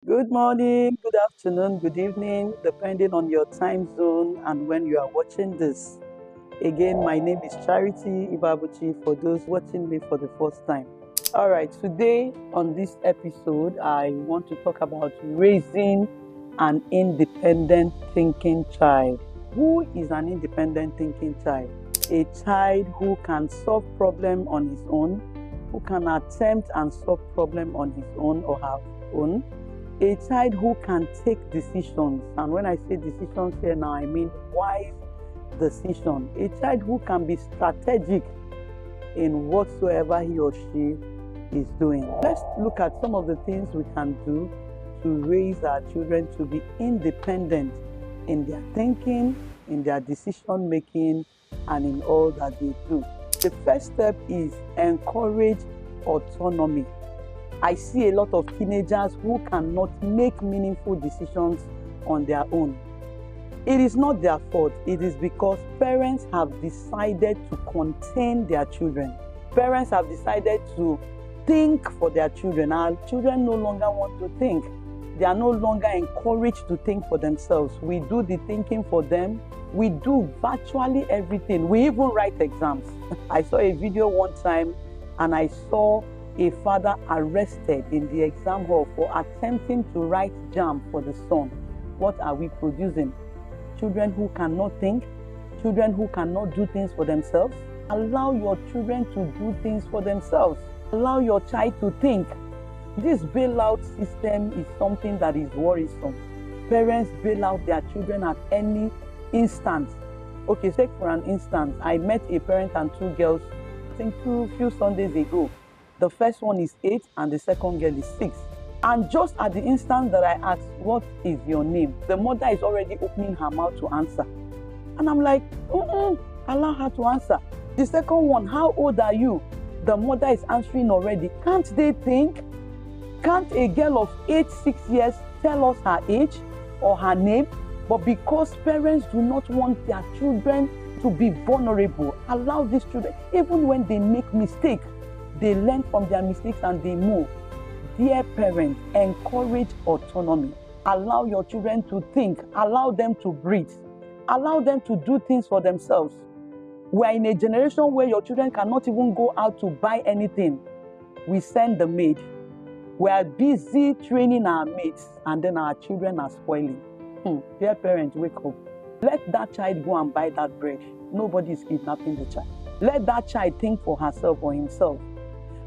Good morning, good afternoon, good evening, depending on your time zone and when you are watching this. Again, my name is Charity Ibabuchi for those watching me for the first time. All right, today on this episode, I want to talk about raising an independent thinking child. Who is an independent thinking child? A child who can solve problem on his own, who can attempt and solve problem on his own or her own. A child who can take decisions, and when I say decisions here now, I mean wise decision. A child who can be strategic in whatsoever he or she is doing. Let's look at some of the things we can do to raise our children to be independent in their thinking, in their decision making, and in all that they do. The first step is encourage autonomy. I see a lot of teenagers who cannot make meaningful decisions on their own. It is not their fault. It is because parents have decided to contain their children. Parents have decided to think for their children. Our children no longer want to think. They are no longer encouraged to think for themselves. We do the thinking for them. We do virtually everything. We even write exams. I saw a video one time and I saw a father arrested in the exam hall for attempting to write JAMB for the son. What are we producing? Children who cannot think, children who cannot do things for themselves. Allow your children to do things for themselves. Allow your child to think. This bailout system is something that is worrisome. Parents bail out their children at any instant. Okay, take for an instance, I met a parent and two girls, I think few Sundays ago. The first one is 8 and the second girl is 6. And just at the instant that I asked, what is your name? The mother is already opening her mouth to answer. And I'm like, allow her to answer. The second one, how old are you? The mother is answering already. Can't they think? Can't a girl of 6 years tell us her age or her name? But because parents do not want their children to be vulnerable, allow these children, even when they make mistakes, they learn from their mistakes and they move. Dear parents, encourage autonomy. Allow your children to think. Allow them to breathe. Allow them to do things for themselves. We are in a generation where your children cannot even go out to buy anything. We send the maid. We are busy training our mates and then our children are spoiling. Dear parents, wake up. Let that child go and buy that bread. Nobody is kidnapping the child. Let that child think for herself or himself.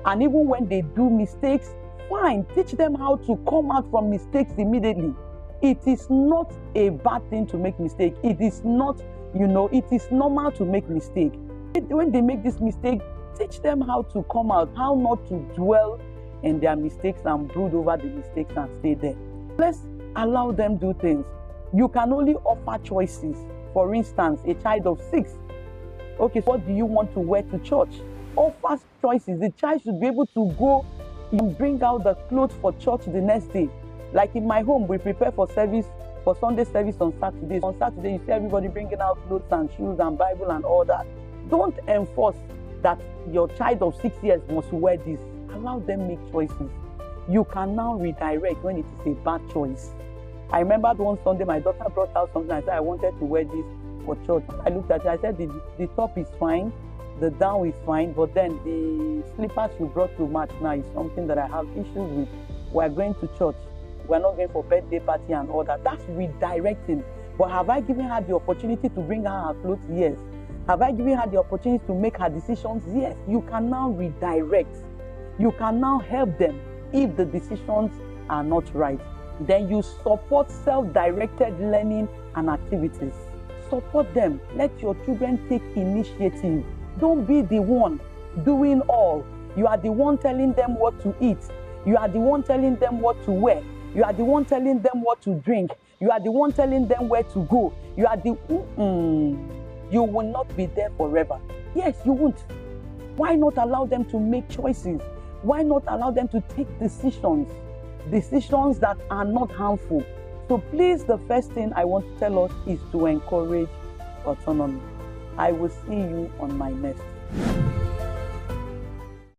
And even when they do mistakes, fine, teach them how to come out from mistakes immediately. It is not a bad thing to make mistakes. It is not, it is normal to make mistakes. When they make this mistake, teach them how to come out, how not to dwell in their mistakes and brood over the mistakes and stay there. Let's allow them do things. You can only offer choices. For instance, a child of 6. Okay, what do you want to wear to church? Offers choices. The child should be able to go and bring out the clothes for church the next day. Like in my home, we prepare for service, for Sunday service on Saturdays. On Saturday, you see everybody bringing out clothes and shoes and Bible and all that. Don't enforce that your child of 6 years must wear this. Allow them make choices. You can now redirect when it is a bad choice. I remember one Sunday, my daughter brought out something. I said, I wanted to wear this for church. I looked at it. I said, the top is fine. The down is fine, but then the slippers you brought to match now is something that I have issues with. We're going to church. We're not going for birthday party and all that. That's redirecting. But have I given her the opportunity to bring her clothes? Yes. Have I given her the opportunity to make her decisions? Yes. You can now redirect. You can now help them if the decisions are not right. Then you support self-directed learning and activities. Support them. Let your children take initiative. Don't be the one doing all. You are the one telling them what to eat. You are the one telling them what to wear. You are the one telling them what to drink. You are the one telling them where to go. You are the... You will not be there forever. Yes, you won't. Why not allow them to make choices? Why not allow them to take decisions? Decisions that are not harmful. So please, the first thing I want to tell us is to encourage autonomy. I will see you on my next.